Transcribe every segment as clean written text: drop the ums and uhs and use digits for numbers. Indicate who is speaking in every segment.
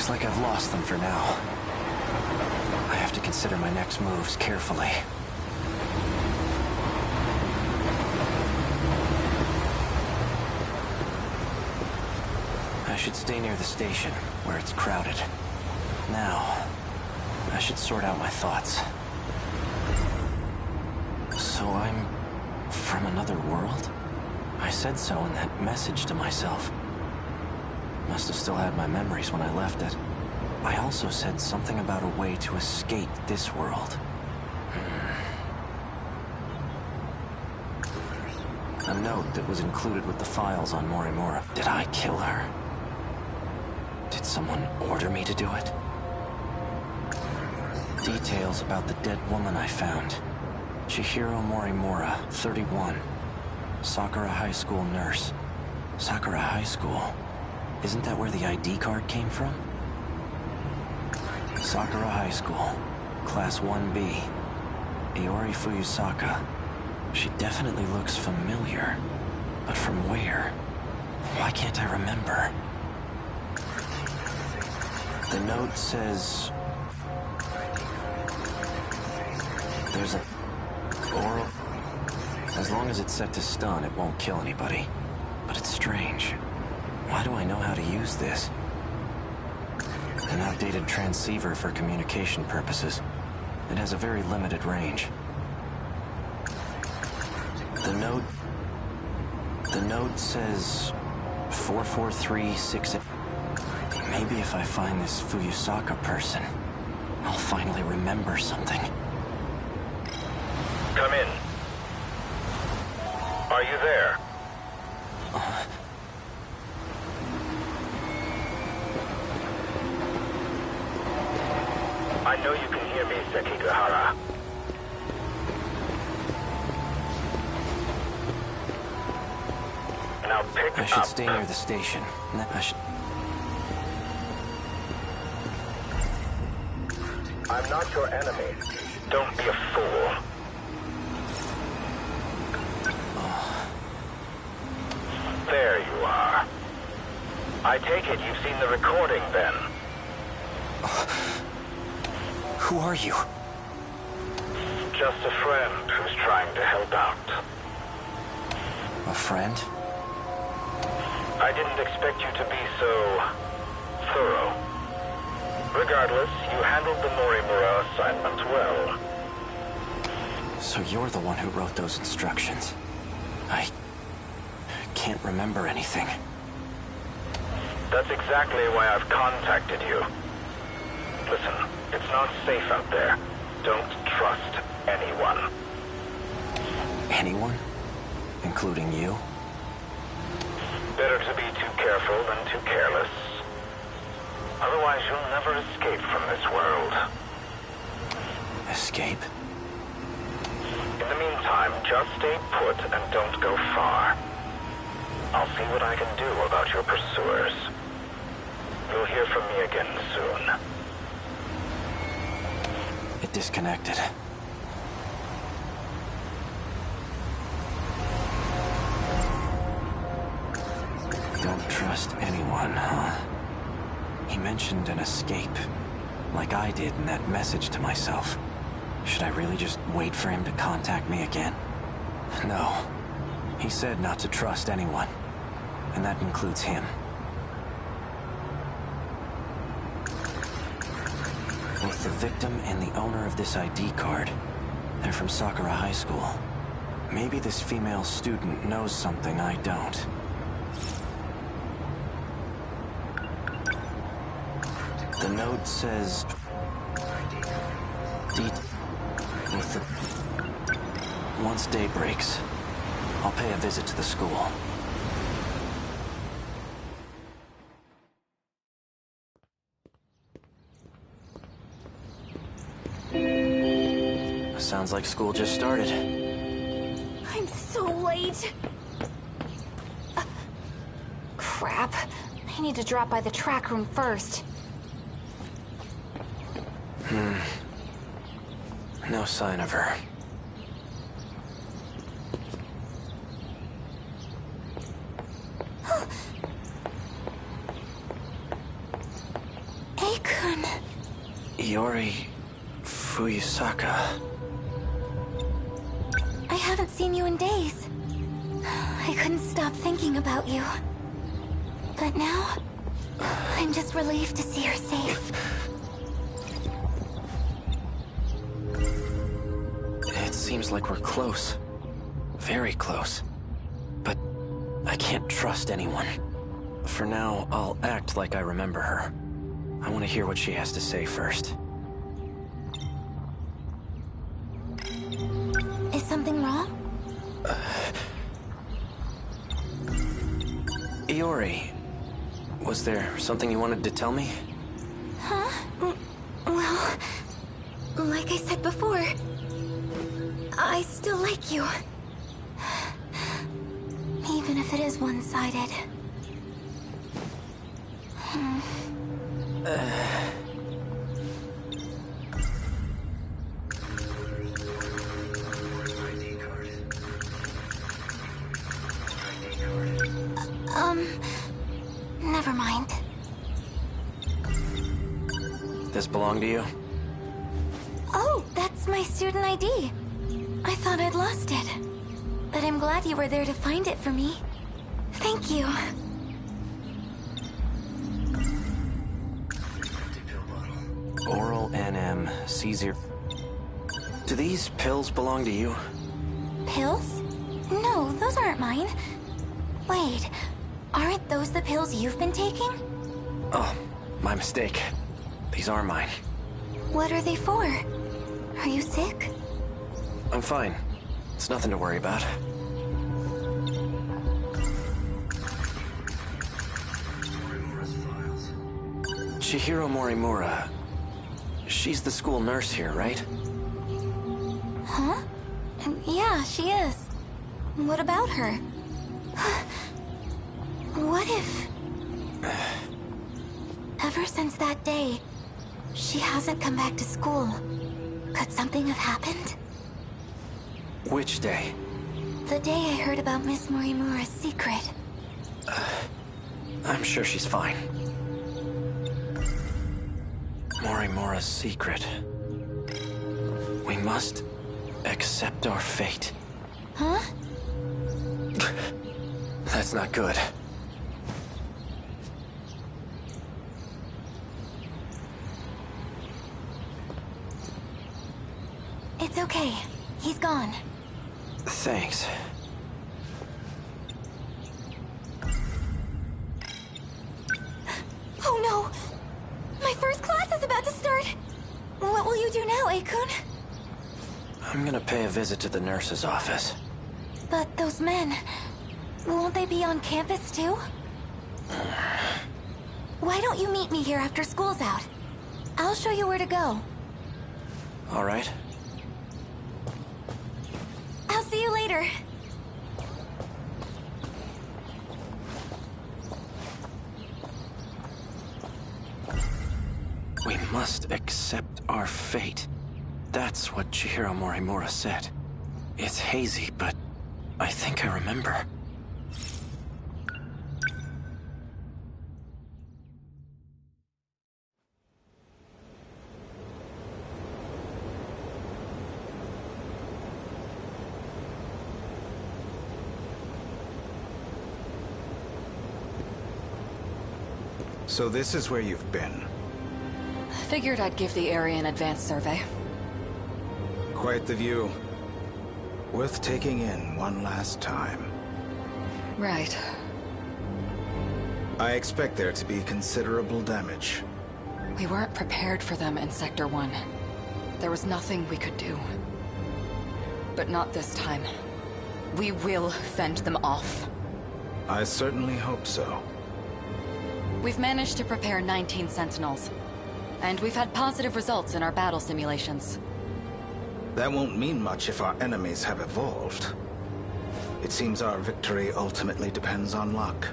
Speaker 1: Looks like I've lost them for now. I have to consider my next moves carefully. I should stay near the station, where it's crowded. Now, I should sort out my thoughts. So I'm from another world? I said so in that message to myself. Must have still had my memories when I left it. I also said something about a way to escape this world. A note that was included with the files on Morimura. Did I kill her? Did someone order me to do it? Details about the dead woman I found. Chihiro Morimura, 31. Sakura High School nurse. Sakura High School? Isn't that where the ID card came from? Sakura High School, Class 1B. Iori Fuyusaka. She definitely looks familiar. But from where? Why can't I remember? The note says... There's a... oral... As long as it's set to stun, it won't kill anybody. But it's strange. Why do I know how to use this? An outdated transceiver for communication purposes. It has a very limited range. The note says 44368. Maybe if I find this Fuyusaka person, I'll finally remember something.
Speaker 2: Come in. Are you there? I know you can hear me, Sekigahara. Now pick
Speaker 1: I should
Speaker 2: up.
Speaker 1: stay near the station.
Speaker 2: I'm not your enemy. Don't be a fool. There you are. I take it you've seen the recording, then?
Speaker 1: Who are you?
Speaker 2: Just a friend who's trying to help out.
Speaker 1: A friend?
Speaker 2: I didn't expect you to be so... thorough. Regardless, you handled the Morimura assignment well.
Speaker 1: So you're the one who wrote those instructions. I can't remember anything.
Speaker 2: That's exactly why I've contacted you. Listen, it's not safe out there. Don't trust anyone.
Speaker 1: Anyone? Including you?
Speaker 2: Better to be too careful than too careless. Otherwise, you'll never escape from this world.
Speaker 1: Escape?
Speaker 2: In the meantime, just stay put and don't go far. I'll see what I can do about your pursuers. You'll hear from me again soon.
Speaker 1: It disconnected. Don't trust anyone, huh? He mentioned an escape, like I did in that message to myself. Should I really just wait for him to contact me again? No. He said not to trust anyone, and that includes him. Both the victim and the owner of this ID card, they're from Sakura High School. Maybe this female student knows something I don't. The note says... Once day breaks, I'll pay a visit to the school. Sounds like school just started.
Speaker 3: I'm so late. Crap. I need to drop by the track room first.
Speaker 1: No sign of her. Iori Fuyusaka.
Speaker 3: I haven't seen you in days. I couldn't stop thinking about you. But now, I'm just relieved to see her safe.
Speaker 1: It seems like we're close. Very close. But I can't trust anyone. For now, I'll act like I remember her. I want to hear what she has to say first.
Speaker 3: Is something wrong?
Speaker 1: Iori, was there something you wanted to tell me?
Speaker 3: Huh? Well, like I said before, I still like you. Even if it is one-sided. Never mind.
Speaker 1: This belong to you?
Speaker 3: Oh, that's my student ID. I thought I'd lost it. But I'm glad you were there to find it for me. Thank you.
Speaker 1: Oral NM, Caesar. Do these pills belong to you?
Speaker 3: Pills? No, those aren't mine. Wait, aren't those the pills you've been taking?
Speaker 1: Oh, my mistake. These are mine.
Speaker 3: What are they for? Are you sick?
Speaker 1: I'm fine. It's nothing to worry about. Chihiro Morimura. She's the school nurse here, right?
Speaker 3: Huh? Yeah, she is. What about her? What if... Ever since that day, she hasn't come back to school. Could something have happened?
Speaker 1: Which day?
Speaker 3: The day I heard about Miss Morimura's secret.
Speaker 1: I'm sure she's fine. Morimura's secret. We must accept our fate.
Speaker 3: Huh?
Speaker 1: That's not good.
Speaker 3: It's okay. He's gone.
Speaker 1: Thanks.
Speaker 3: Oh no! My first class is about to start! What will you do now, Akun?
Speaker 1: I'm gonna pay a visit to the nurse's office.
Speaker 3: But those men... Won't they be on campus too? Why don't you meet me here after school's out? I'll show you where to go.
Speaker 1: All right.
Speaker 3: I'll see you later.
Speaker 1: We must accept our fate. That's what Chihiro Morimura said. It's hazy, but I think I remember.
Speaker 4: So this is where you've been.
Speaker 5: Figured I'd give the area an advanced survey.
Speaker 4: Quite the view. Worth taking in one last time.
Speaker 5: Right.
Speaker 4: I expect there to be considerable damage.
Speaker 5: We weren't prepared for them in Sector 1. There was nothing we could do. But not this time. We will fend them off.
Speaker 4: I certainly hope so.
Speaker 5: We've managed to prepare 19 Sentinels. And we've had positive results in our battle simulations.
Speaker 4: That won't mean much if our enemies have evolved. It seems our victory ultimately depends on luck.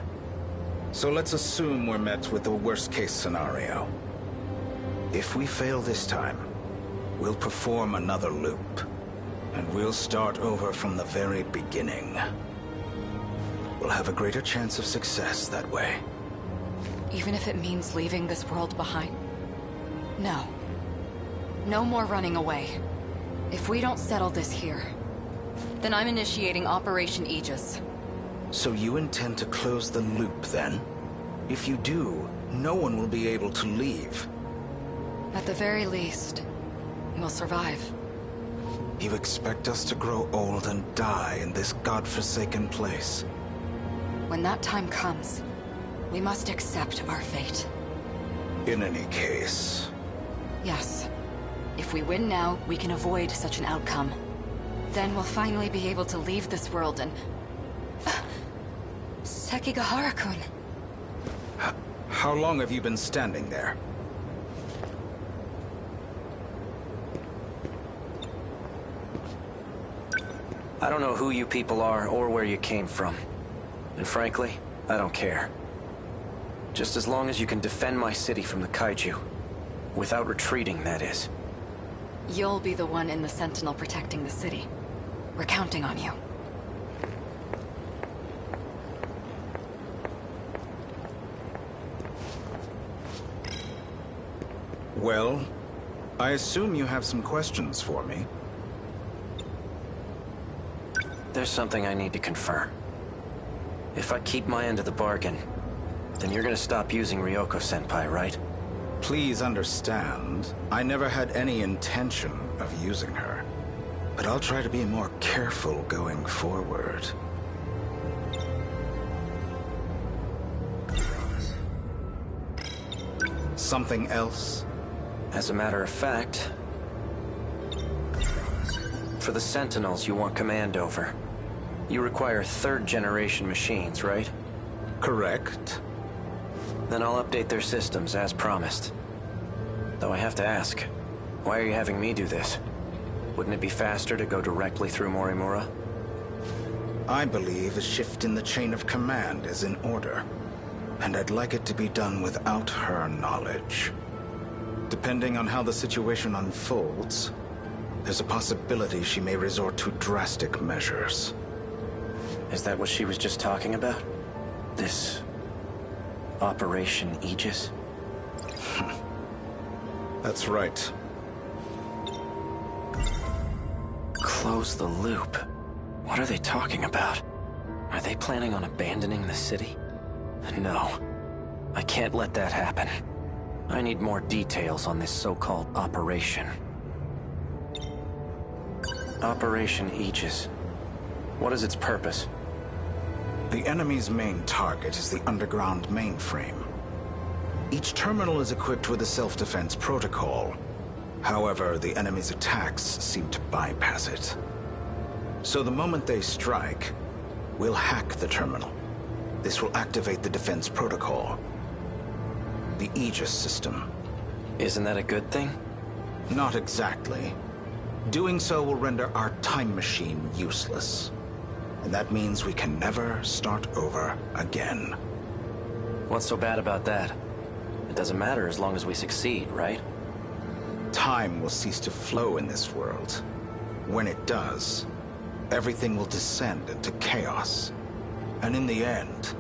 Speaker 4: So let's assume we're met with the worst-case scenario. If we fail this time, we'll perform another loop. And we'll start over from the very beginning. We'll have a greater chance of success that way.
Speaker 5: Even if it means leaving this world behind? No. No more running away. If we don't settle this here, then I'm initiating Operation Aegis.
Speaker 4: So you intend to close the loop, then? If you do, no one will be able to leave.
Speaker 5: At the very least, we'll survive.
Speaker 4: You expect us to grow old and die in this godforsaken place?
Speaker 5: When that time comes, we must accept our fate.
Speaker 4: In any case...
Speaker 5: Yes. If we win now, we can avoid such an outcome. Then we'll finally be able to leave this world and... Sekigahara-kun.
Speaker 4: How long have you been standing there?
Speaker 1: I don't know who you people are or where you came from. And frankly, I don't care. Just as long as you can defend my city from the kaiju. Without retreating, that is.
Speaker 5: You'll be the one in the Sentinel protecting the city. We're counting on you.
Speaker 4: Well, I assume you have some questions for me.
Speaker 1: There's something I need to confirm. If I keep my end of the bargain, then you're gonna stop using Ryoko-senpai, right?
Speaker 4: Please understand, I never had any intention of using her. But I'll try to be more careful going forward. Something else?
Speaker 1: As a matter of fact, for the Sentinels you want command over, you require third-generation machines, right?
Speaker 4: Correct.
Speaker 1: Then I'll update their systems as promised. Though I have to ask, why are you having me do this? Wouldn't it be faster to go directly through Morimura?
Speaker 4: I believe a shift in the chain of command is in order. And I'd like it to be done without her knowledge. Depending on how the situation unfolds, there's a possibility she may resort to drastic measures.
Speaker 1: Is that what she was just talking about? This... Operation Aegis?
Speaker 4: That's right.
Speaker 1: Close the loop? What are they talking about? Are they planning on abandoning the city? No. I can't let that happen. I need more details on this so-called operation. Operation Aegis. What is its purpose?
Speaker 4: The enemy's main target is the underground mainframe. Each terminal is equipped with a self-defense protocol. However, the enemy's attacks seem to bypass it. So the moment they strike, we'll hack the terminal. This will activate the defense protocol. The Aegis system.
Speaker 1: Isn't that a good thing?
Speaker 4: Not exactly. Doing so will render our time machine useless. And that means we can never start over again.
Speaker 1: What's so bad about that? It doesn't matter as long as we succeed, right?
Speaker 4: Time will cease to flow in this world. When it does, everything will descend into chaos. And in the end,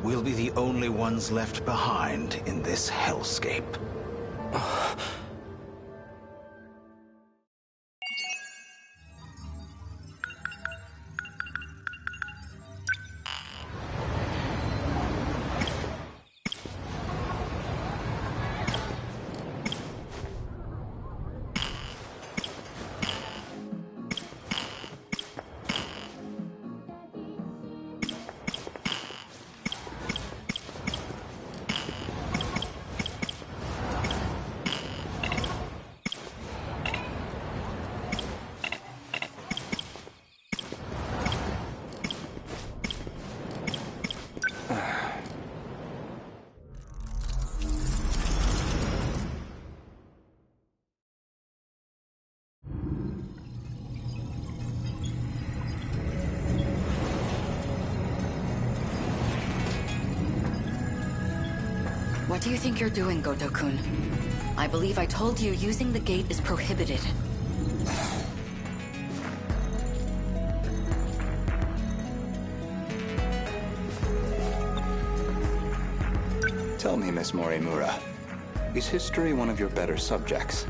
Speaker 4: we'll be the only ones left behind in this hellscape.
Speaker 5: What do you think you're doing, Goto-kun? I believe I told you using the gate is prohibited.
Speaker 6: Tell me, Miss Morimura, is history one of your better subjects?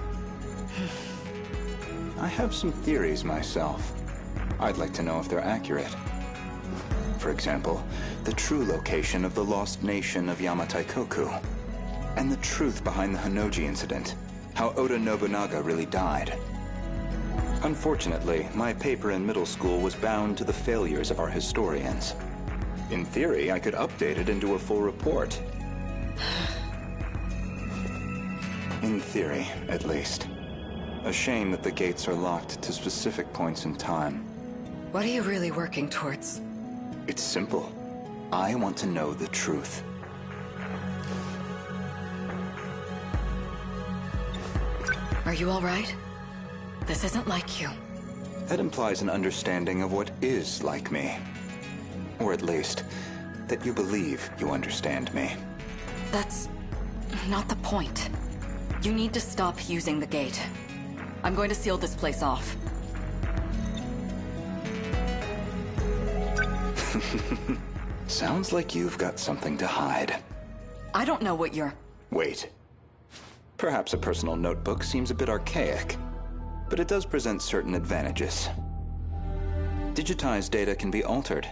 Speaker 6: I have some theories myself. I'd like to know if they're accurate. For example, the true location of the lost nation of Yamataikoku, and the truth behind the Honnouji incident, how Oda Nobunaga really died. Unfortunately, my paper in middle school was bound to the failures of our historians. In theory, I could update it into a full report. In theory, at least. A shame that the gates are locked to specific points in time.
Speaker 5: What are you really working towards?
Speaker 6: It's simple. I want to know the truth.
Speaker 5: Are you all right? This isn't like you.
Speaker 6: That implies an understanding of what is like me. Or at least, that you believe you understand me.
Speaker 5: That's not the point. You need to stop using the gate. I'm going to seal this place off.
Speaker 6: Sounds like you've got something to hide.
Speaker 5: I don't know what you're...
Speaker 6: Wait. Perhaps a personal notebook seems a bit archaic, but it does present certain advantages. Digitized data can be altered,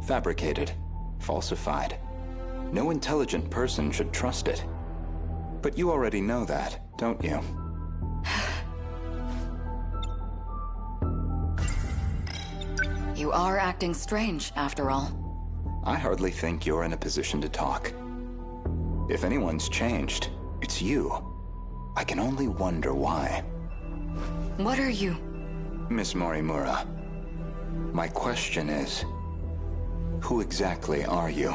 Speaker 6: fabricated, falsified. No intelligent person should trust it. But you already know that, don't you?
Speaker 5: You are acting strange, after all.
Speaker 6: I hardly think you're in a position to talk. If anyone's changed, it's you. I can only wonder why.
Speaker 5: What are you?
Speaker 6: Miss Morimura, my question is, who exactly are you?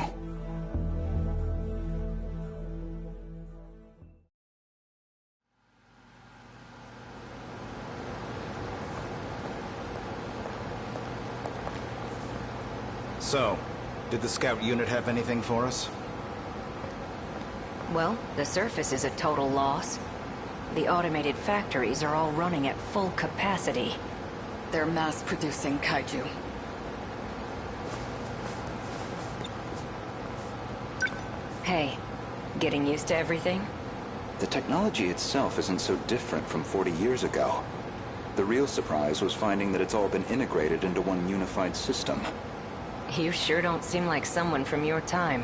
Speaker 4: So, did the scout unit have anything for us?
Speaker 7: Well, the surface is a total loss. The automated factories are all running at full capacity.
Speaker 5: They're mass-producing kaiju.
Speaker 7: Hey, getting used to everything?
Speaker 6: The technology itself isn't so different from 40 years ago. The real surprise was finding that it's all been integrated into one unified system.
Speaker 7: You sure don't seem like someone from your time.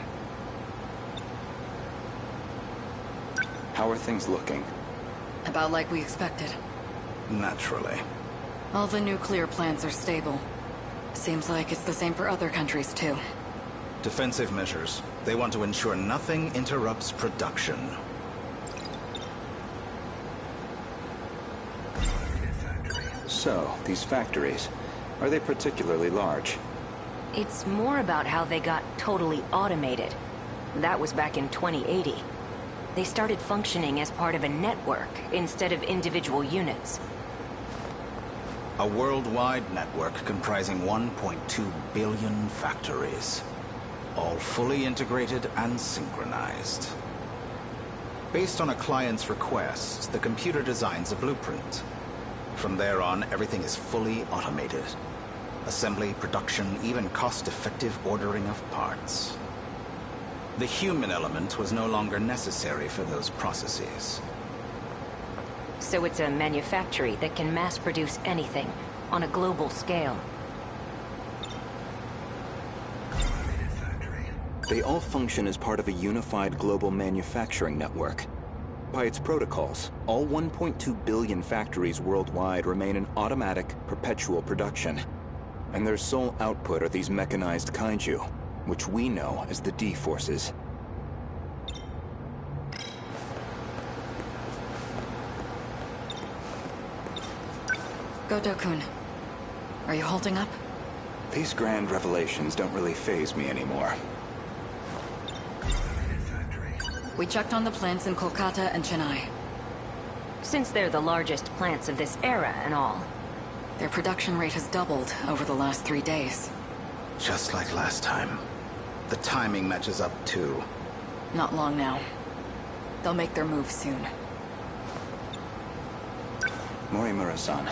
Speaker 6: How are things looking?
Speaker 5: About like we expected.
Speaker 4: Naturally.
Speaker 5: All the nuclear plants are stable. Seems like it's the same for other countries, too.
Speaker 4: Defensive measures. They want to ensure nothing interrupts production.
Speaker 6: So, these factories, are they particularly large?
Speaker 7: It's more about how they got totally automated. That was back in 2080. They started functioning as part of a network instead of individual units.
Speaker 4: A worldwide network comprising 1.2 billion factories. All fully integrated and synchronized. Based on a client's request, the computer designs a blueprint. From there on, everything is fully automated. Assembly, production, even cost-effective ordering of parts. The human element was no longer necessary for those processes.
Speaker 7: So it's a manufactory that can mass-produce anything on a global scale.
Speaker 6: They all function as part of a unified global manufacturing network. By its protocols, all 1.2 billion factories worldwide remain in automatic, perpetual production. And their sole output are these mechanized kaiju, which we know as the D-Forces.
Speaker 5: Goto-kun, are you holding up?
Speaker 6: These grand revelations don't really faze me anymore.
Speaker 5: We checked on the plants in Kolkata and Chennai.
Speaker 7: Since they're the largest plants of this era and all.
Speaker 5: Their production rate has doubled over the last 3 days.
Speaker 4: Just like last time. The timing matches up too.
Speaker 5: Not long now. They'll make their move soon.
Speaker 6: Morimura-san,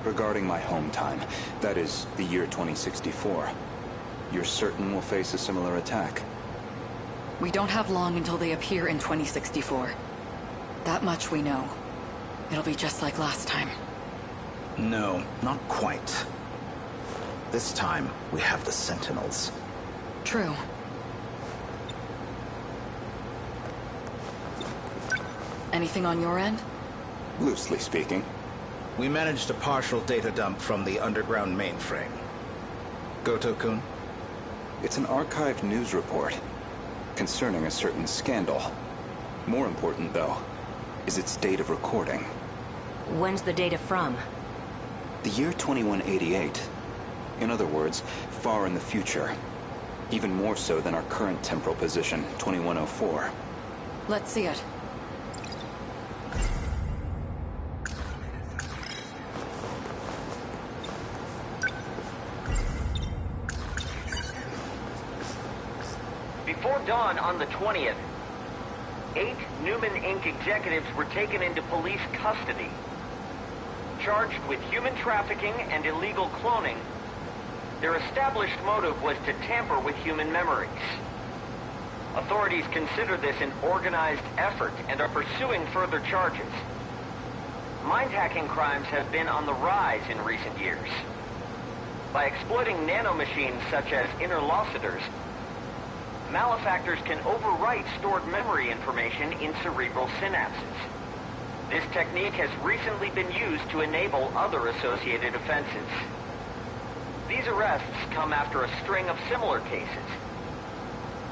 Speaker 6: regarding my home time, that is, the year 2064, you're certain we'll face a similar attack?
Speaker 5: We don't have long until they appear in 2064. That much we know. It'll be just like last time.
Speaker 4: No, not quite. This time, we have the Sentinels.
Speaker 5: True. Anything on your end?
Speaker 6: Loosely speaking.
Speaker 4: We managed a partial data dump from the underground mainframe. Goto-kun?
Speaker 6: It's an archived news report concerning a certain scandal. More important, though, is its date of recording.
Speaker 7: When's the data from?
Speaker 6: The year 2188. In other words, far in the future. Even more so than our current temporal position, 2104.
Speaker 5: Let's see it.
Speaker 8: Before dawn on the 20th, 8 Newman Inc. executives were taken into police custody. Charged with human trafficking and illegal cloning, their established motive was to tamper with human memories. Authorities consider this an organized effort and are pursuing further charges. Mind-hacking crimes have been on the rise in recent years. By exploiting nanomachines such as interlocutors, malefactors can overwrite stored memory information in cerebral synapses. This technique has recently been used to enable other associated offenses. These arrests come after a string of similar cases,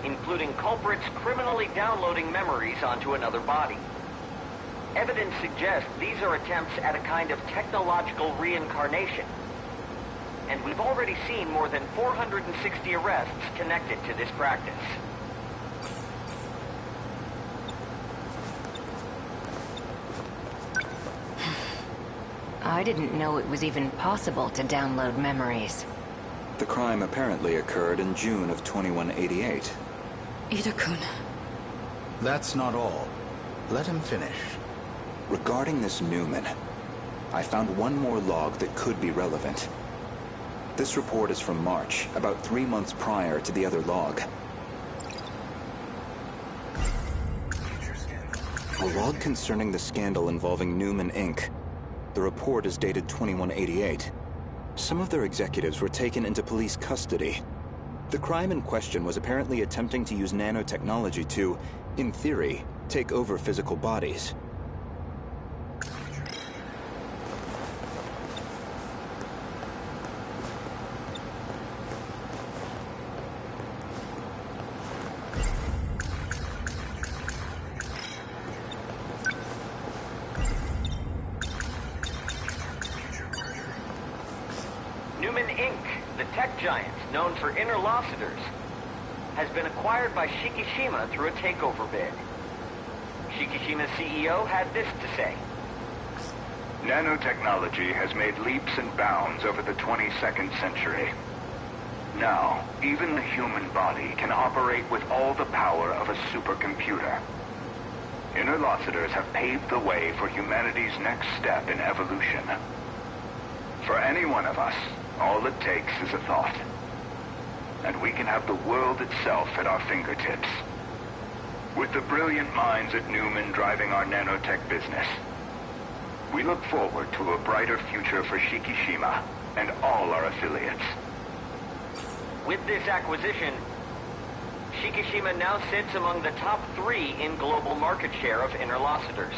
Speaker 8: including culprits criminally downloading memories onto another body. Evidence suggests these are attempts at a kind of technological reincarnation, and we've already seen more than 460 arrests connected to this practice.
Speaker 7: I didn't know it was even possible to download memories.
Speaker 6: The crime apparently occurred in June of 2188.
Speaker 5: Ida-kun.
Speaker 4: That's not all. Let him finish.
Speaker 6: Regarding this Newman, I found one more log that could be relevant. This report is from March, about 3 months prior to the other log. A log concerning the scandal involving Newman Inc. The report is dated 2188. Some of their executives were taken into police custody. The crime in question was apparently attempting to use nanotechnology to, in theory, take over physical bodies.
Speaker 8: Newman Inc., the tech giant known for interlocutors, has been acquired by Shikishima through a takeover bid. Shikishima's CEO had this to say.
Speaker 2: Nanotechnology has made leaps and bounds over the 22nd century. Now, even the human body can operate with all the power of a supercomputer. Interlocutors have paved the way for humanity's next step in evolution. For any one of us, all it takes is a thought. And we can have the world itself at our fingertips. With the brilliant minds at Newman driving our nanotech business, we look forward to a brighter future for Shikishima and all our affiliates.
Speaker 8: With this acquisition, Shikishima now sits among the top 3 in global market share of interlocutors.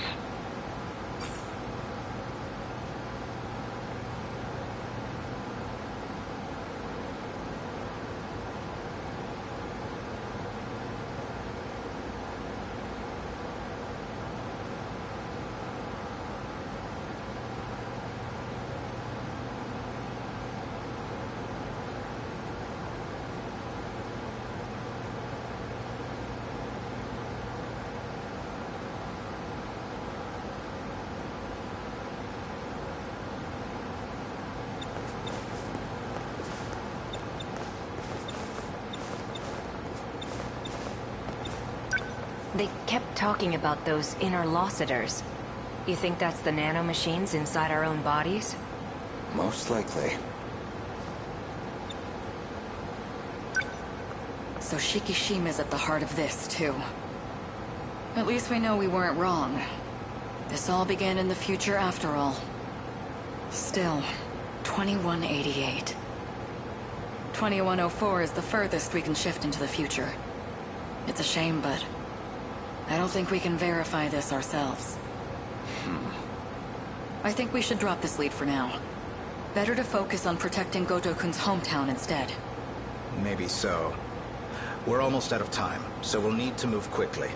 Speaker 7: They kept talking about those interlocutors. You think that's the nanomachines inside our own bodies?
Speaker 6: Most likely.
Speaker 5: So Shikishima's at the heart of this, too. At least we know we weren't wrong. This all began in the future after all. Still, 2188. 2104 is the furthest we can shift into the future. It's a shame, but I don't think we can verify this ourselves. I think we should drop this lead for now. Better to focus on protecting Gotokun's hometown instead.
Speaker 4: Maybe so. We're almost out of time, so we'll need to move quickly.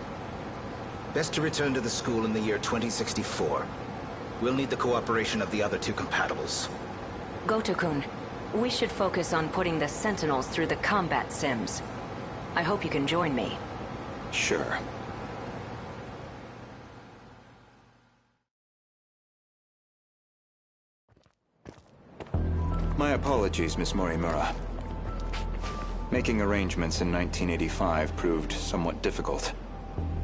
Speaker 4: Best to return to the school in the year 2064. We'll need the cooperation of the other two compatibles.
Speaker 7: Gotokun, we should focus on putting the Sentinels through the combat sims. I hope you can join me.
Speaker 6: Sure. My apologies, Miss Morimura. Making arrangements in 1985 proved somewhat difficult.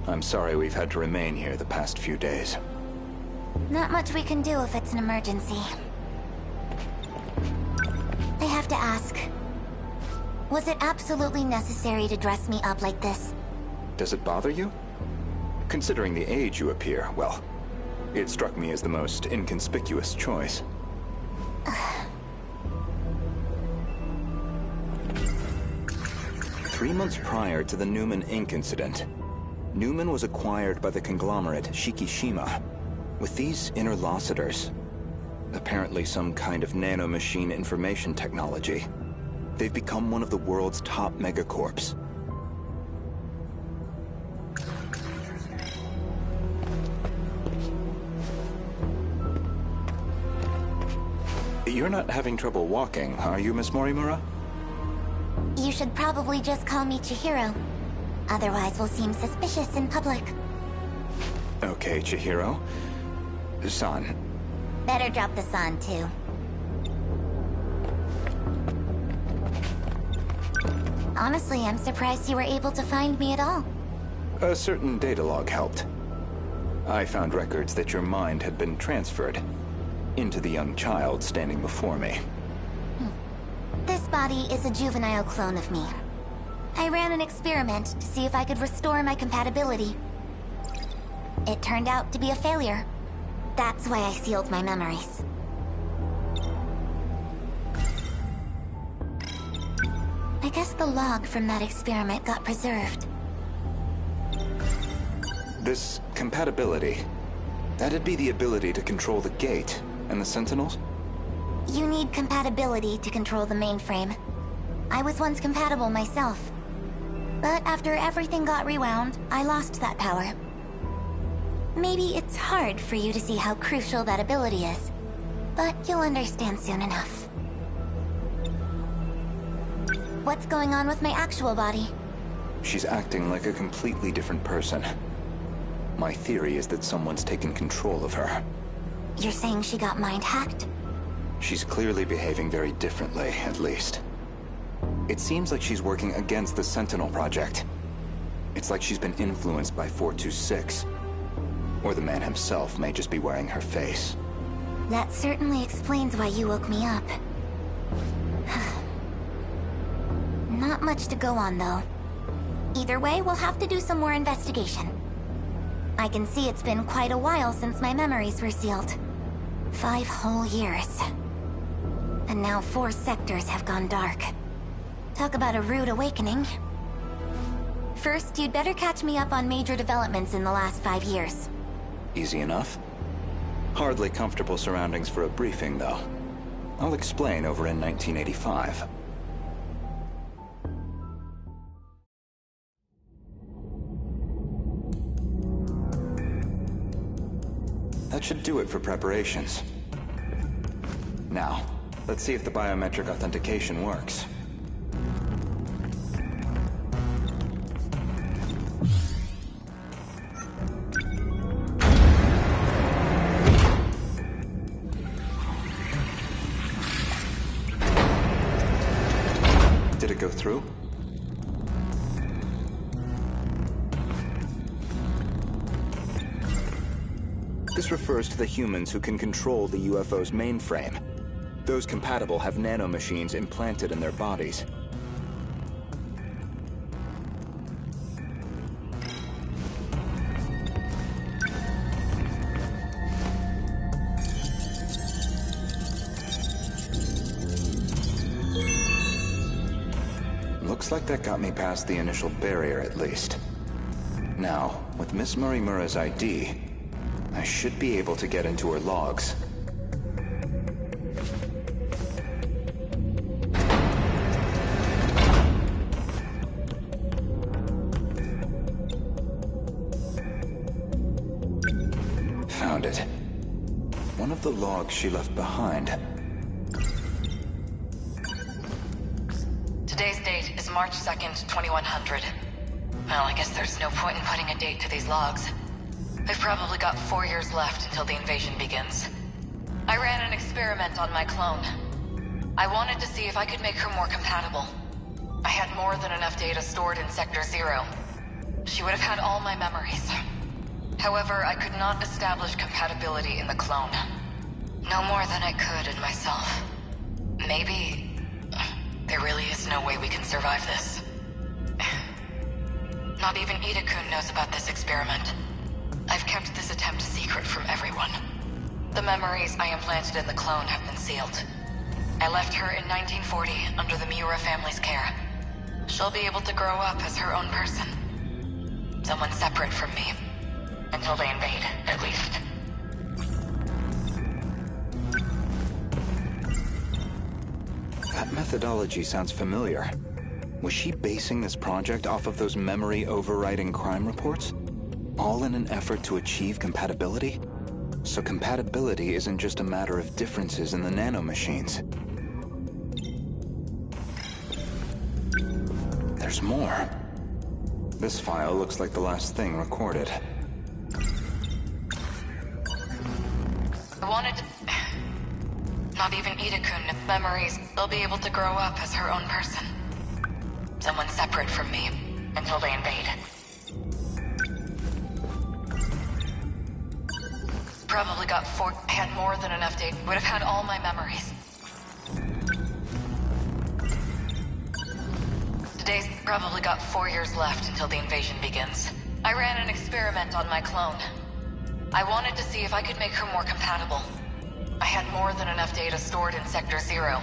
Speaker 6: I'm sorry we've had to remain here the past few days.
Speaker 3: Not much we can do if it's an emergency. I have to ask. Was it absolutely necessary to dress me up like this?
Speaker 6: Does it bother you? Considering the age you appear, well, it struck me as the most inconspicuous choice. 3 months prior to the Newman Inc. incident, Newman was acquired by the conglomerate Shikishima. With these interlocutors, apparently some kind of nanomachine information technology, they've become one of the world's top megacorps. You're not having trouble walking, are you, Miss Morimura?
Speaker 3: You should probably just call me Chihiro. Otherwise we'll seem suspicious in public.
Speaker 6: Okay, Chihiro. San.
Speaker 3: Better drop the san, too. Honestly, I'm surprised you were able to find me at all.
Speaker 6: A certain data log helped. I found records that your mind had been transferred into the young child standing before me.
Speaker 3: This body is a juvenile clone of me. I ran an experiment to see if I could restore my compatibility. It turned out to be a failure. That's why I sealed my memories. I guess the log from that experiment got preserved.
Speaker 6: This compatibility, that'd be the ability to control the gate and the Sentinels?
Speaker 3: You need compatibility to control the mainframe. I was once compatible myself. But after everything got rewound, I lost that power. Maybe it's hard for you to see how crucial that ability is, but you'll understand soon enough. What's going on with my actual body?
Speaker 6: She's acting like a completely different person. My theory is that someone's taken control of her.
Speaker 3: You're saying she got mind-hacked?
Speaker 6: She's clearly behaving very differently, at least. It seems like she's working against the Sentinel Project. It's like she's been influenced by 426. Or the man himself may just be wearing her face.
Speaker 3: That certainly explains why you woke me up. Not much to go on, though. Either way, we'll have to do some more investigation. I can see it's been quite a while since my memories were sealed. 5 whole years. And now 4 sectors have gone dark. Talk about a rude awakening. First, you'd better catch me up on major developments in the last 5 years.
Speaker 6: Easy enough. Hardly comfortable surroundings for a briefing, though. I'll explain over in 1985. That should do it for preparations. Now, let's see if the biometric authentication works. Did it go through? This refers to the humans who can control the UFO's mainframe. Those compatible have nanomachines implanted in their bodies. Looks like that got me past the initial barrier, at least. Now, with Miss Morimura's ID, I should be able to get into her logs. Found it. One of the logs she left behind.
Speaker 5: Today's date is March 2nd, 2100. Well, I guess there's no point in putting a date to these logs. I've probably got 4 years left until the invasion begins. I ran an experiment on my clone. I wanted to see if I could make her more compatible. I had more than enough data stored in Sector 0. She would have had all my memories. However, I could not establish compatibility in the clone. No more than I could in myself. Maybe... there really is no way we can survive this. Not even Ida-kun knows about this experiment. I've kept this attempt secret from everyone. The memories I implanted in the clone have been sealed. I left her in 1940 under the Miura family's care. She'll be able to grow up as her own person. Someone separate from me. Until they invade, at least.
Speaker 6: That methodology sounds familiar. Was she basing this project off of those memory overriding crime reports? All in an effort to achieve compatibility? So compatibility isn't just a matter of differences in the nanomachines. There's more. This file looks like the last thing recorded.
Speaker 5: I wanted to... Not even Ida-kun memories. They'll be able to grow up as her own person. Someone separate from me. Until they invade. Probably got 4... I had more than enough data. Would have had all my memories. Today's probably got 4 years left until the invasion begins. I ran an experiment on my clone. I wanted to see if I could make her more compatible. I had more than enough data stored in Sector 0.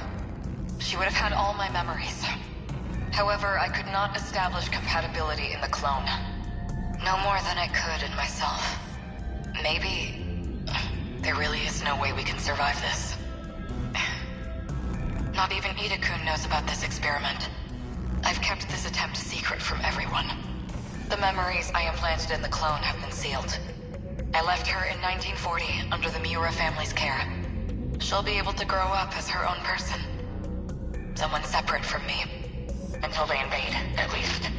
Speaker 5: She would have had all my memories. However, I could not establish compatibility in the clone. No more than I could in myself. Maybe... there really is no way we can survive this. Not even Ida-kun knows about this experiment. I've kept this attempt secret from everyone. The memories I implanted in the clone have been sealed. I left her in 1940 under the Miura family's care. She'll be able to grow up as her own person. Someone separate from me. Until they invade, at least.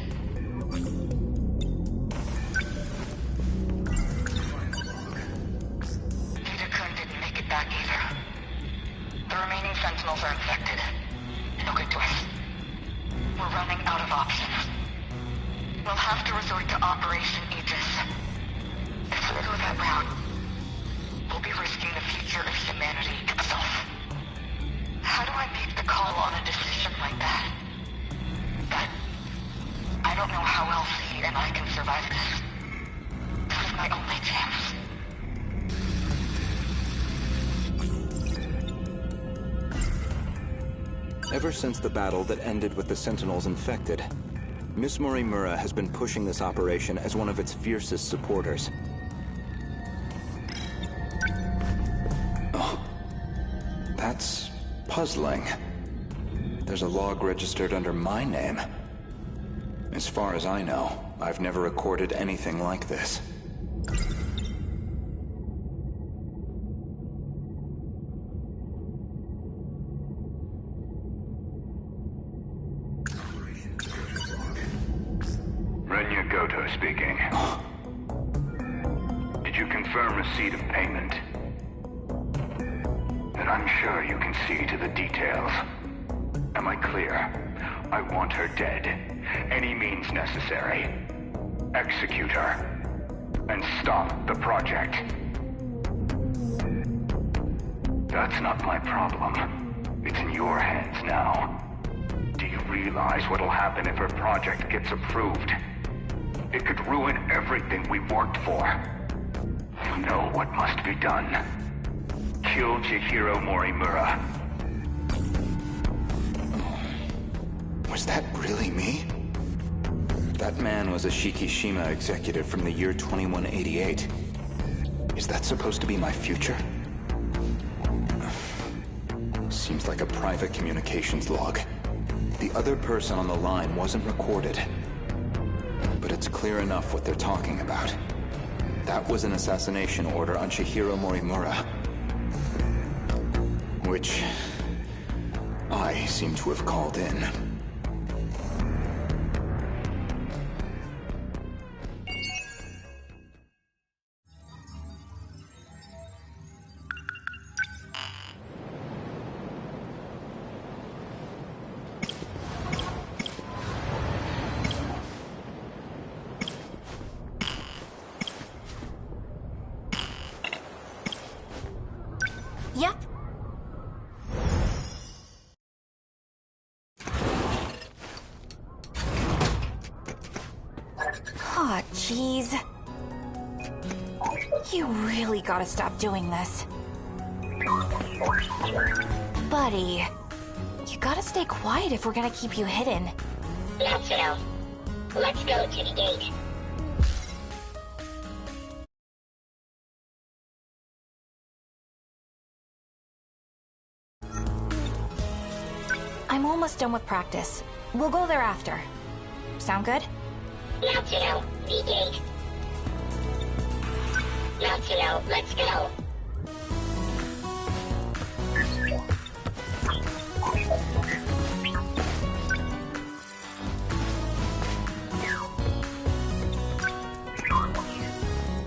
Speaker 5: Ida-kun didn't make it back either. The remaining Sentinels are infected. No good to us. We're running out of options. We'll have to resort to Operation Aegis. If we go that route, we'll be risking the future of humanity itself. How do I make the call on a decision like that? But I don't know how else he and I can survive this. This is my only chance.
Speaker 6: Ever since the battle that ended with the Sentinels infected, Miss Morimura has been pushing this operation as one of its fiercest supporters. Oh, that's puzzling. There's a log registered under my name. As far as I know, I've never recorded anything like this.
Speaker 2: Renya Goto speaking. Did you confirm receipt of payment? Then I'm sure you can see to the details. Am I clear? I want her dead. Any means necessary. Execute her. And stop the project. That's not my problem. It's in your hands now. Do you realize what'll happen if her project gets approved? It could ruin everything we worked for. You know what must be done. Kill Chihiro Morimura.
Speaker 6: Was that really me? That man was a Shikishima executive from the year 2188. Is that supposed to be my future? Seems like a private communications log. The other person on the line wasn't recorded. But it's clear enough what they're talking about. That was an assassination order on Chihiro Morimura. Which I seem to have called in.
Speaker 3: Yep. Aw, jeez. You really gotta stop doing this. Buddy, you gotta stay quiet if we're gonna keep you hidden.
Speaker 9: Natsuno, let's go to the gate.
Speaker 3: I'm almost done with practice. We'll go there after. Sound good?
Speaker 9: Natsuno, the gate. Natsuno, let's go.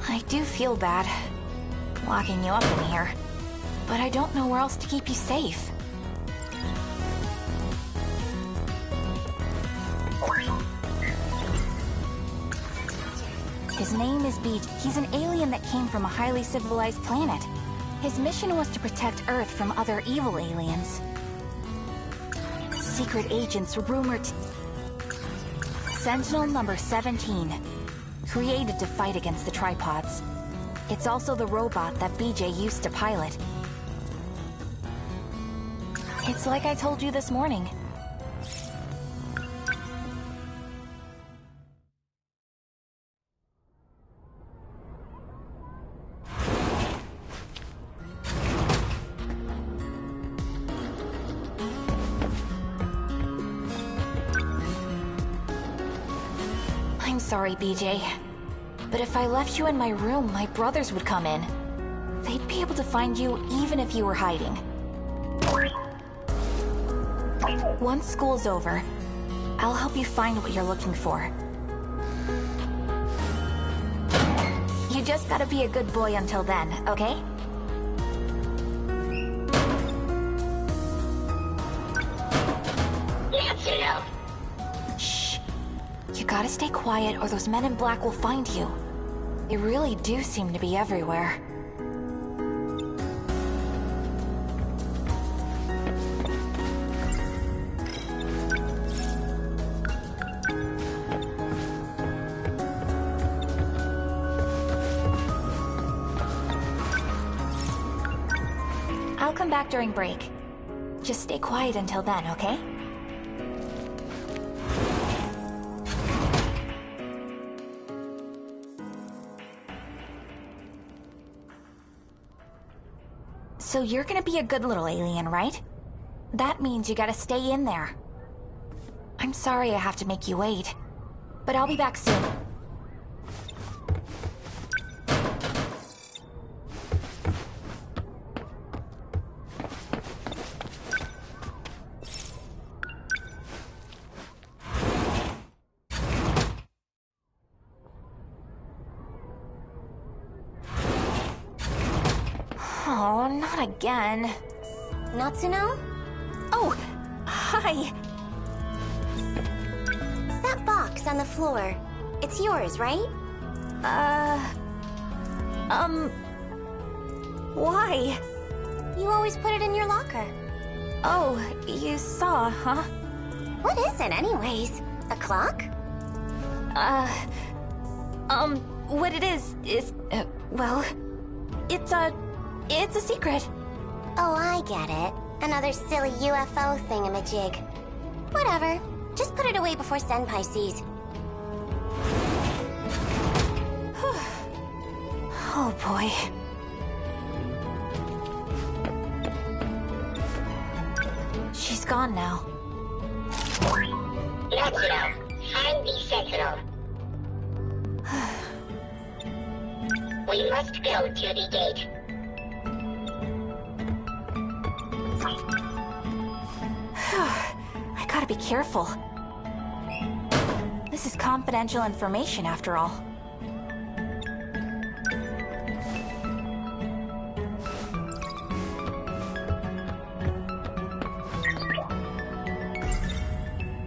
Speaker 3: I do feel bad locking you up in here, but I don't know where else to keep you safe. His name is Beach. He's an alien that came from a highly civilized planet. His mission was to protect Earth from other evil aliens. Secret agents rumored to... Sentinel number 17. Created to fight against the tripods. It's also the robot that BJ used to pilot. It's like I told you this morning. I'm sorry, BJ. But if I left you in my room, my brothers would come in. They'd be able to find you even if you were hiding. Once school's over, I'll help you find what you're looking for. You just gotta be a good boy until then, okay?
Speaker 9: Natsuno.
Speaker 3: Shh. You gotta stay quiet or those men in black will find you. They really do seem to be everywhere. I'll come back during break. Just stay quiet until then, okay? So you're gonna be a good little alien, right? That means you gotta stay in there. I'm sorry I have to make you wait, but I'll be back soon. Oh, not again.
Speaker 10: Natsuno?
Speaker 3: Oh, hi.
Speaker 10: That box on the floor, it's yours, right?
Speaker 3: Why?
Speaker 10: You always put it in your locker.
Speaker 3: Oh, you saw, huh?
Speaker 10: What is it anyways? A clock?
Speaker 3: What it is, well, it's a secret.
Speaker 10: Oh, I get it. Another silly UFO thingamajig. Whatever. Just put it away before Senpai sees.
Speaker 3: Oh boy. She's gone now.
Speaker 9: Natsuno, find the Sentinel. We must go to the gate.
Speaker 3: I gotta be careful. This is confidential information after all.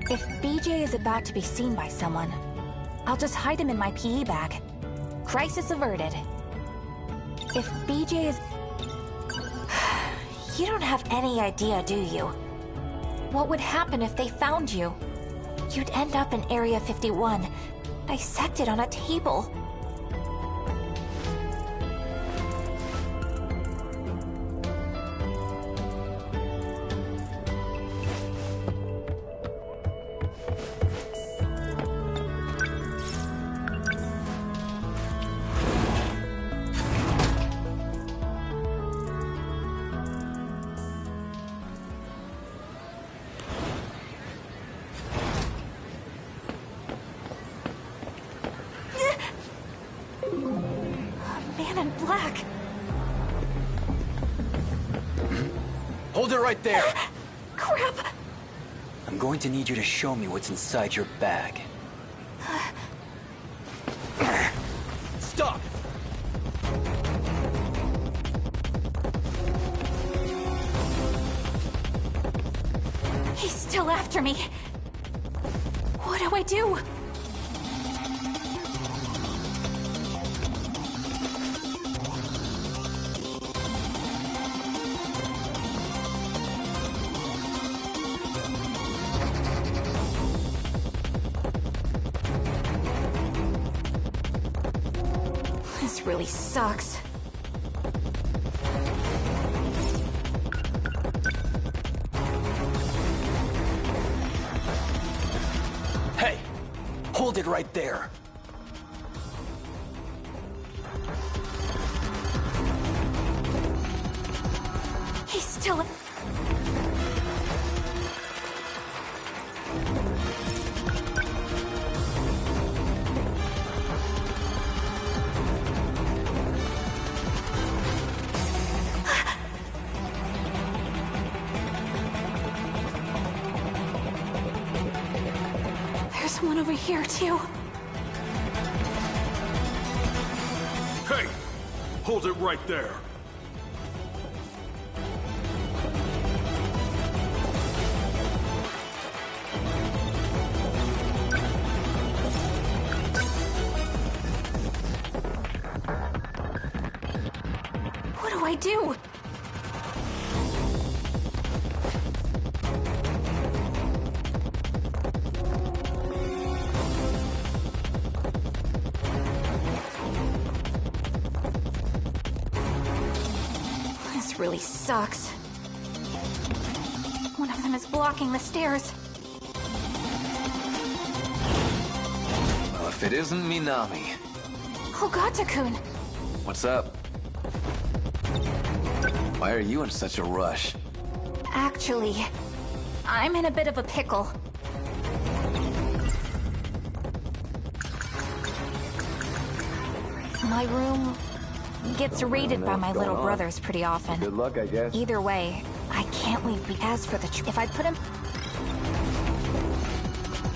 Speaker 3: If BJ is about to be seen by someone, I'll just hide him in my PE bag. Crisis averted. If BJ is... You don't have any idea, do you? What would happen if they found you? You'd end up in Area 51, dissected on a table. Man in black.
Speaker 1: Hold it right there!
Speaker 3: Crap!
Speaker 1: I'm going to need you to show me what's inside your bag. Stop!
Speaker 3: He's still after me. What do I do? This really sucks.
Speaker 1: Hey! Hold it right there!
Speaker 3: He's still... There's one over here, too.
Speaker 11: Hey! Hold it right there.
Speaker 3: What do I do? This really sucks. One of them is blocking the stairs.
Speaker 1: Well, if it isn't Minami.
Speaker 3: Ogata-kun!
Speaker 1: What's up? Why are you in such a rush?
Speaker 3: Actually, I'm in a bit of a pickle. My room gets raided by my little brothers pretty often.
Speaker 12: Good luck, I guess.
Speaker 3: Either way, I can't leave. As for the if I put him...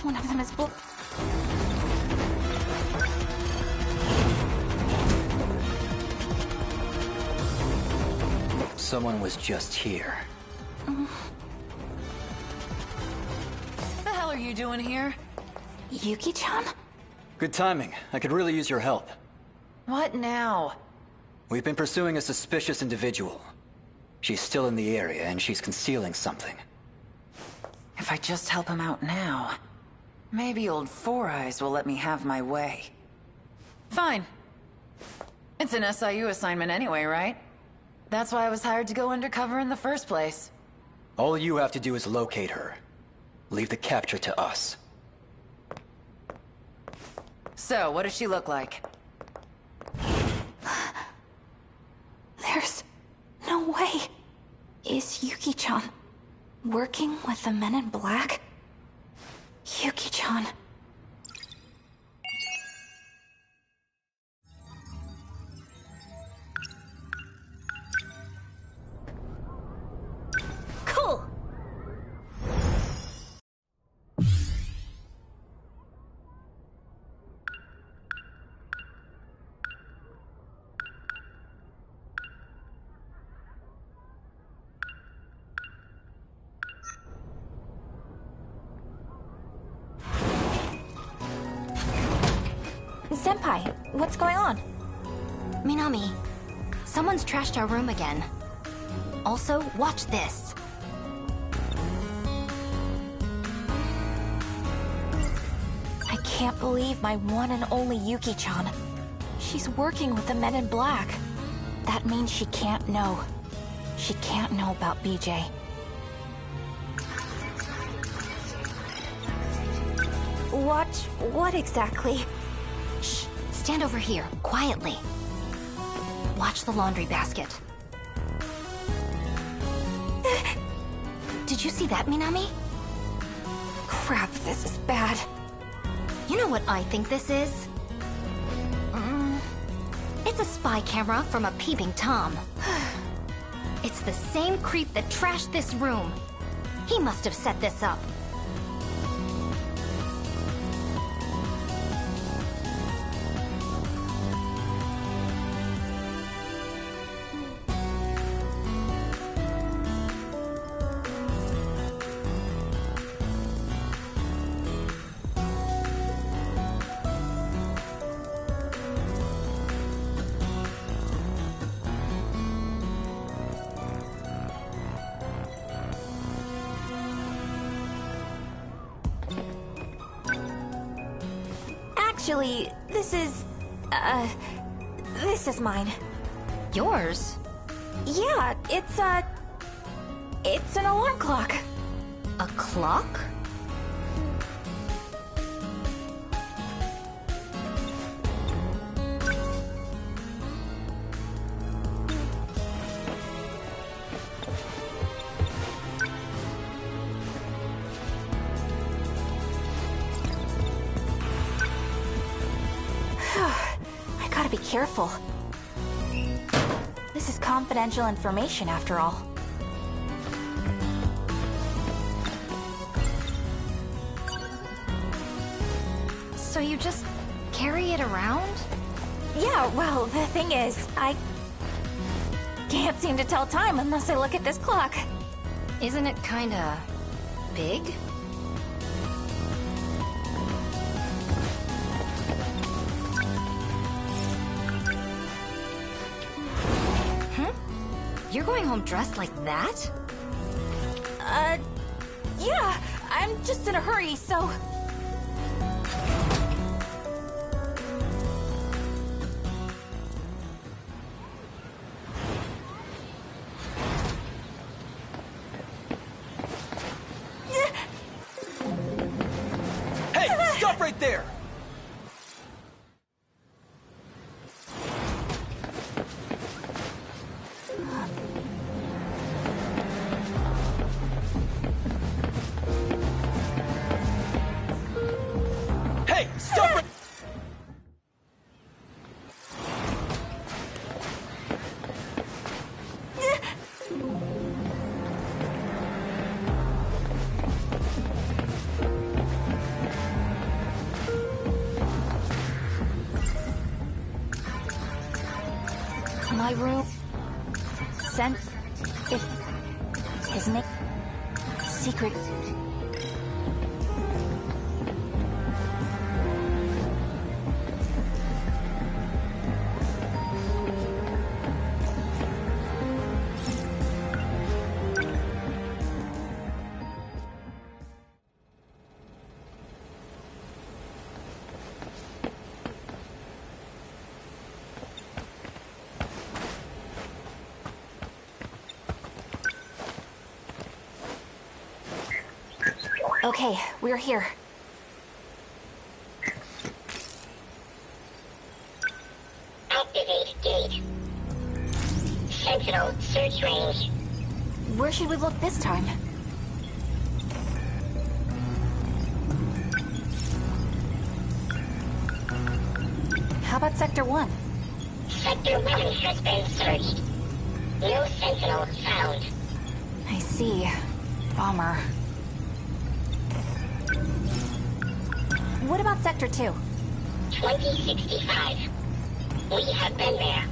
Speaker 3: One of them is
Speaker 1: Someone was just here.
Speaker 5: The hell are you doing here?
Speaker 3: Yuki-chan?
Speaker 1: Good timing. I could really use your help.
Speaker 5: What now?
Speaker 1: We've been pursuing a suspicious individual. She's still in the area, and she's concealing something.
Speaker 5: If I just help him out now, maybe old Four Eyes will let me have my way. Fine. It's an SIU assignment anyway, right? That's why I was hired to go undercover in the first place.
Speaker 1: All you have to do is locate her.
Speaker 12: Leave the capture to us.
Speaker 7: So, what does she look like?
Speaker 13: There's no way. Is Yuki-chan working with the Men in Black? Yuki-chan. Cool! Senpai, what's going on?
Speaker 3: Minami, someone's trashed our room again. Also, watch this.
Speaker 13: I can't believe my one and only Yuki-chan. She's working with the Men in Black. That means she can't know. She can't know about BJ. Watch what exactly?
Speaker 3: Shh, stand over here, quietly. Watch the laundry basket. Did you see that, Minami?
Speaker 13: Crap, this is bad.
Speaker 3: You know what I think this is? It's a spy camera from a peeping Tom. It's the same creep that trashed this room. He must have set this up.
Speaker 13: Actually, this is mine.
Speaker 3: Yours?
Speaker 13: Yeah, it's an alarm clock.
Speaker 3: A clock?
Speaker 13: I gotta be careful. This is confidential information, after all.
Speaker 3: So you just carry it around?
Speaker 13: Yeah, well, the thing is, I can't seem to tell time unless I look at this clock.
Speaker 3: Isn't it kinda big? You're going home dressed like that?
Speaker 13: Yeah, I'm just in a hurry, so...
Speaker 12: Hey, stop right there! Hey, stop right...
Speaker 13: My room... Sent... If... His name... Secret... Okay, we're here.
Speaker 9: Activate gate. Sentinel search range.
Speaker 13: Where should we look this time? How about Sector 1?
Speaker 9: Sector 1 has been searched. No Sentinel found.
Speaker 13: I see. Bummer. What about Sector 2?
Speaker 9: 2065. We have been there.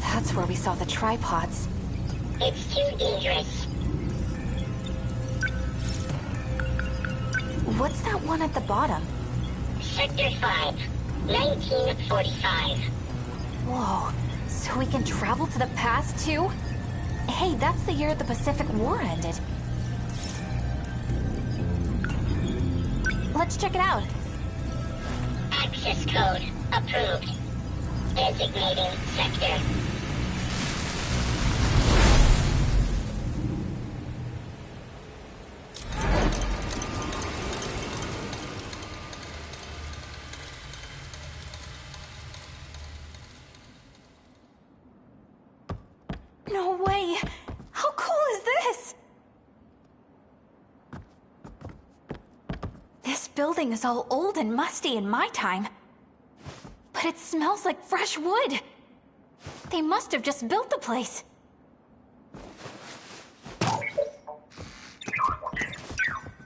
Speaker 13: That's where we saw the tripods.
Speaker 9: It's too dangerous.
Speaker 13: What's that one at the bottom?
Speaker 9: Sector 5, 1945.
Speaker 13: Whoa, so we can travel to the past too? Hey, that's the year the Pacific War ended. Let's check it out.
Speaker 9: Access code approved. Designating sector.
Speaker 13: No way! How cool is this? This building is all old and musty in my time. But it smells like fresh wood. They must have just built the place.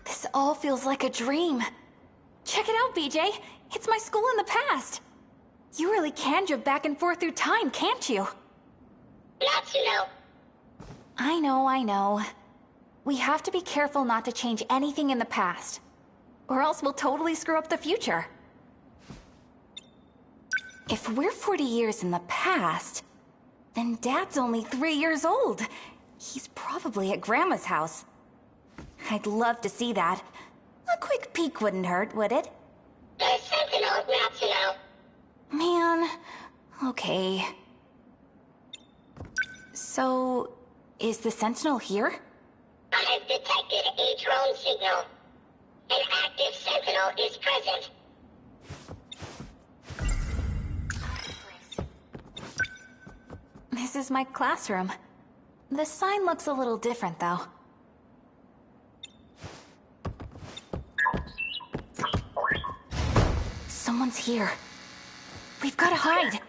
Speaker 13: This all feels like a dream. Check it out, BJ. It's my school in the past. You really can jump back and forth through time, can't you?
Speaker 9: Natsuno.
Speaker 13: I know. We have to be careful not to change anything in the past. Or else we'll totally screw up the future. If we're 40 years in the past, then Dad's only 3 years old. He's probably at Grandma's house. I'd love to see that. A quick peek wouldn't hurt, would it?
Speaker 9: The Sentinel, Natsuno.
Speaker 13: Man, okay. So, is the Sentinel here?
Speaker 9: I have detected a drone signal. An active Sentinel is present.
Speaker 13: This is my classroom. The sign looks a little different, though. Someone's here. We've got to hide.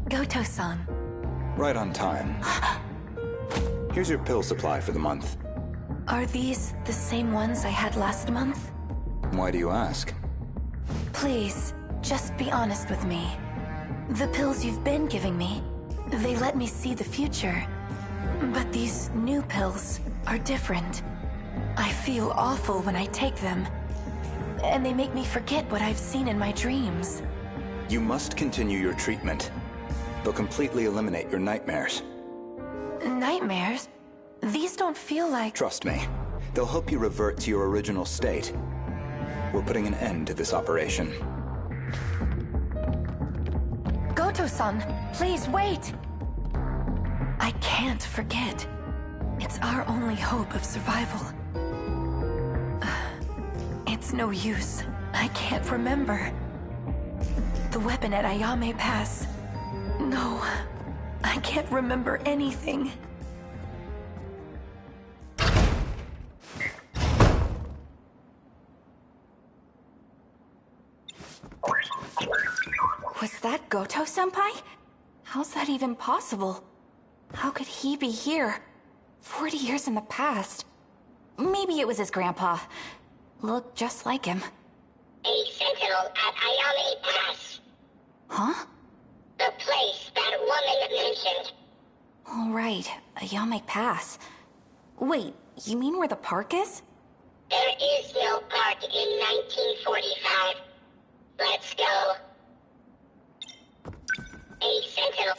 Speaker 13: Goto-san.
Speaker 6: Right on time. Here's your pill supply for the month.
Speaker 13: Are these the same ones I had last month?
Speaker 6: Why do you ask?
Speaker 13: Please, just be honest with me. The pills you've been giving me, they let me see the future. But these new pills are different. I feel awful when I take them. And they make me forget what I've seen in my dreams.
Speaker 6: You must continue your treatment. They'll completely eliminate your nightmares.
Speaker 13: Nightmares? These don't feel like...
Speaker 6: Trust me. They'll help you revert to your original state. We're putting an end to this operation.
Speaker 13: Goto-san, please wait! I can't forget. It's our only hope of survival. It's no use. I can't remember. The weapon at Ayame Pass. No, I can't remember anything. Was that Goto-senpai? How's that even possible? How could he be here? 40 years in the past. Maybe it was his grandpa. Looked just like him.
Speaker 9: A Sentinel at Ayame Pass.
Speaker 13: Huh?
Speaker 9: The place that woman mentioned.
Speaker 13: All right, Ayame Pass. Wait, you mean where the park is?
Speaker 9: There is no park in 1945. Let's go. A Sentinel.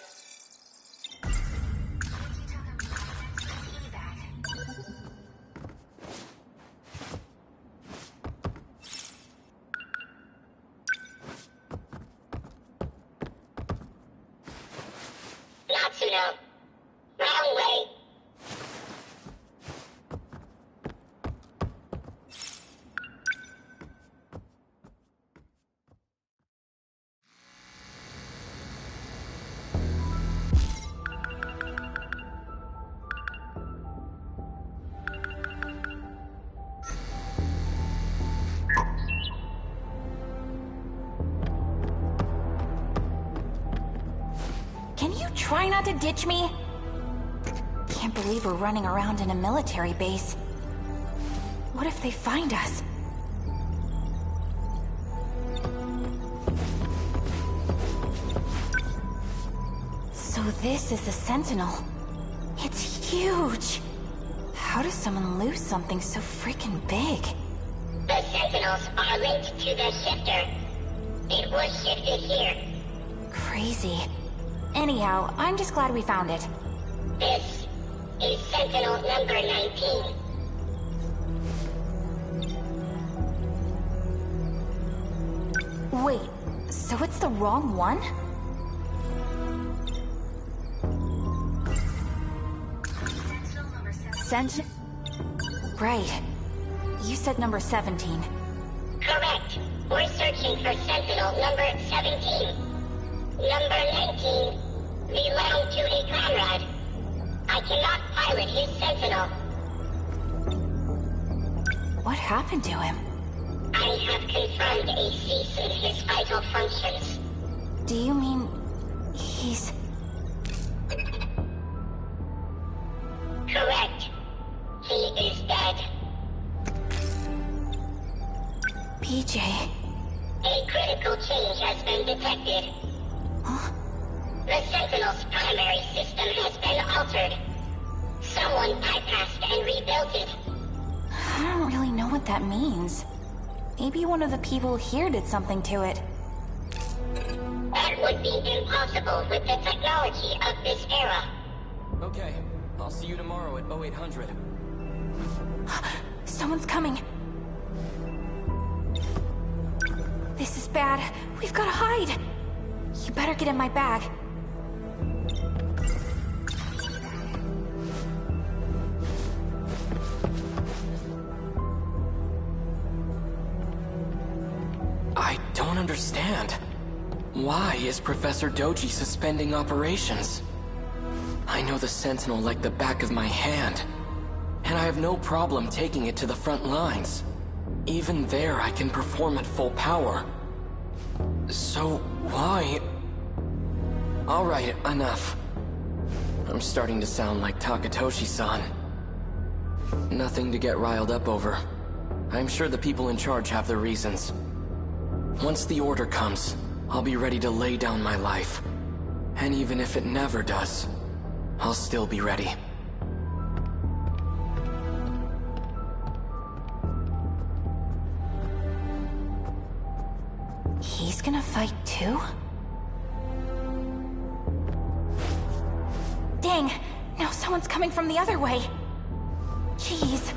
Speaker 13: try not to ditch me? Can't believe we're running around in a military base. What if they find us? So this is the Sentinel. It's huge. How does someone lose something so freaking big?
Speaker 9: The Sentinels are linked to the shifter. It was shifted here.
Speaker 13: Crazy. Anyhow, I'm just glad we found it.
Speaker 9: This is Sentinel number 19.
Speaker 13: Wait, so it's the wrong one? Sentinel? Right. You said number 17.
Speaker 9: Correct. We're searching for Sentinel number 17. Number 19 belonged to a Conrad. I cannot pilot his Sentinel.
Speaker 13: What happened to him?
Speaker 9: I have confirmed a cease in his vital functions.
Speaker 13: Do you mean... he's...
Speaker 9: Correct. He is dead.
Speaker 13: BJ...
Speaker 9: A critical change has been detected.
Speaker 13: Huh?
Speaker 9: The Sentinel's primary system has been altered. Someone bypassed and rebuilt it.
Speaker 13: I don't really know what that means. Maybe one of the people here did something to it.
Speaker 9: That would be impossible with the technology of this era.
Speaker 12: Okay, I'll see you tomorrow at 0800.
Speaker 13: Someone's coming. This is bad. We've got to hide. You better get in my bag.
Speaker 12: I don't understand. Why is Professor Doji suspending operations? I know the Sentinel like the back of my hand, and I have no problem taking it to the front lines. Even there, I can perform at full power. So, why? Alright, enough. I'm starting to sound like Takatoshi-san. Nothing to get riled up over. I'm sure the people in charge have their reasons. Once the order comes, I'll be ready to lay down my life. And even if it never does, I'll still be ready.
Speaker 13: He's gonna fight too? Dang! Now someone's coming from the other way! Jeez.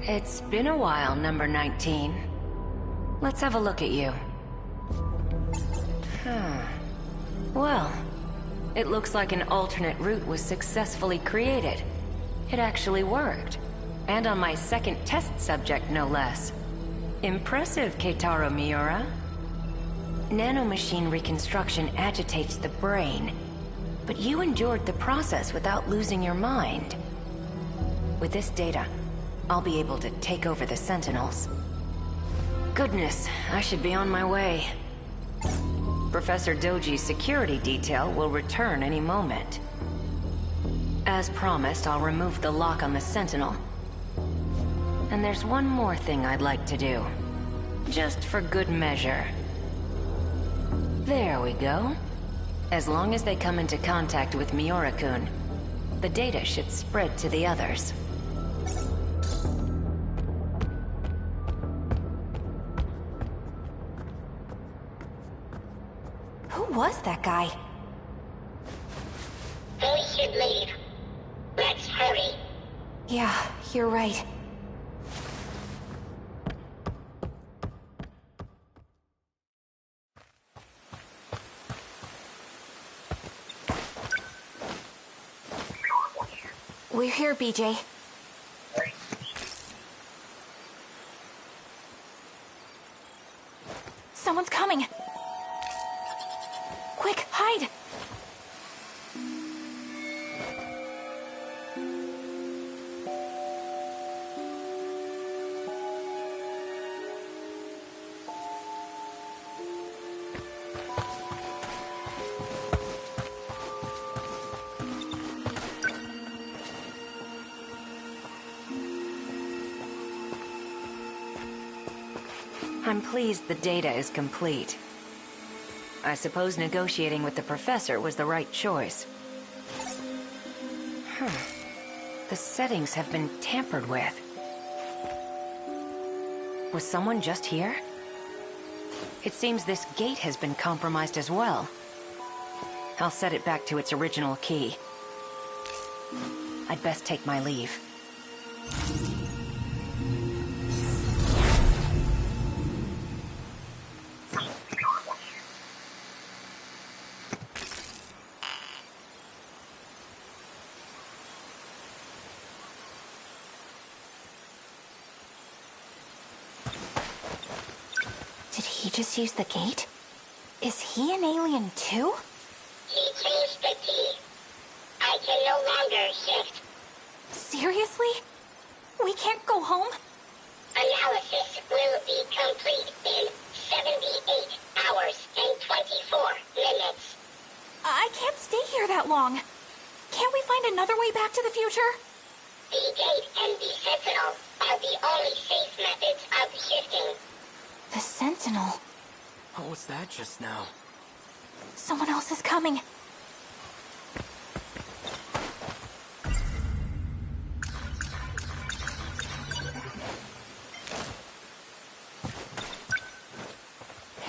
Speaker 7: It's been a while, number 19. Let's have a look at you. Well, it looks like an alternate route was successfully created. It actually worked. And on my second test subject, no less. Impressive, Keitaro Miura. Nanomachine reconstruction agitates the brain, but you endured the process without losing your mind. With this data, I'll be able to take over the Sentinels. Goodness, I should be on my way. Professor Doji's security detail will return any moment. As promised, I'll remove the lock on the Sentinel. And there's one more thing I'd like to do. Just for good measure. There we go. As long as they come into contact with Miura-kun, the data should spread to the others.
Speaker 13: Who was that guy?
Speaker 9: They should leave. Let's hurry.
Speaker 13: Yeah, you're right. We're here, BJ. Someone's coming! Quick, hide!
Speaker 7: I'm pleased the data is complete. I suppose negotiating with the professor was the right choice. The settings have been tampered with. Was someone just here? It seems this gate has been compromised as well. I'll set it back to its original key. I'd best take my leave.
Speaker 13: Did he just use the gate? Is he an alien too?
Speaker 9: He changed the key. I can no longer shift.
Speaker 13: Seriously? We can't go home?
Speaker 9: Analysis will be complete in 78 hours and 24 minutes.
Speaker 13: I can't stay here that long. Can't we find another way back to the future?
Speaker 9: The gate and the Sentinel are the only safe methods of shifting.
Speaker 13: The Sentinel.
Speaker 12: What was that just now?
Speaker 13: Someone else is coming.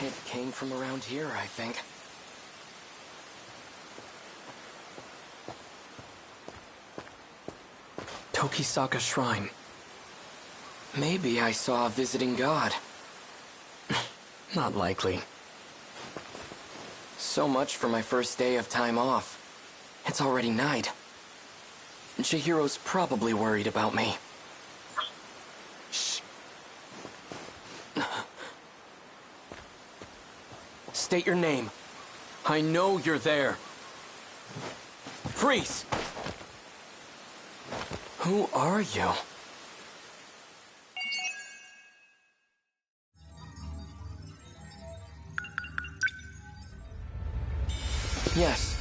Speaker 12: It came from around here, I think. Tokisaka Shrine. Maybe I saw a visiting god. Not likely. So much for my first day of time off. It's already night. Chihiro's probably worried about me. Shh. State your name. I know you're there. Freeze! Who are you? Yes,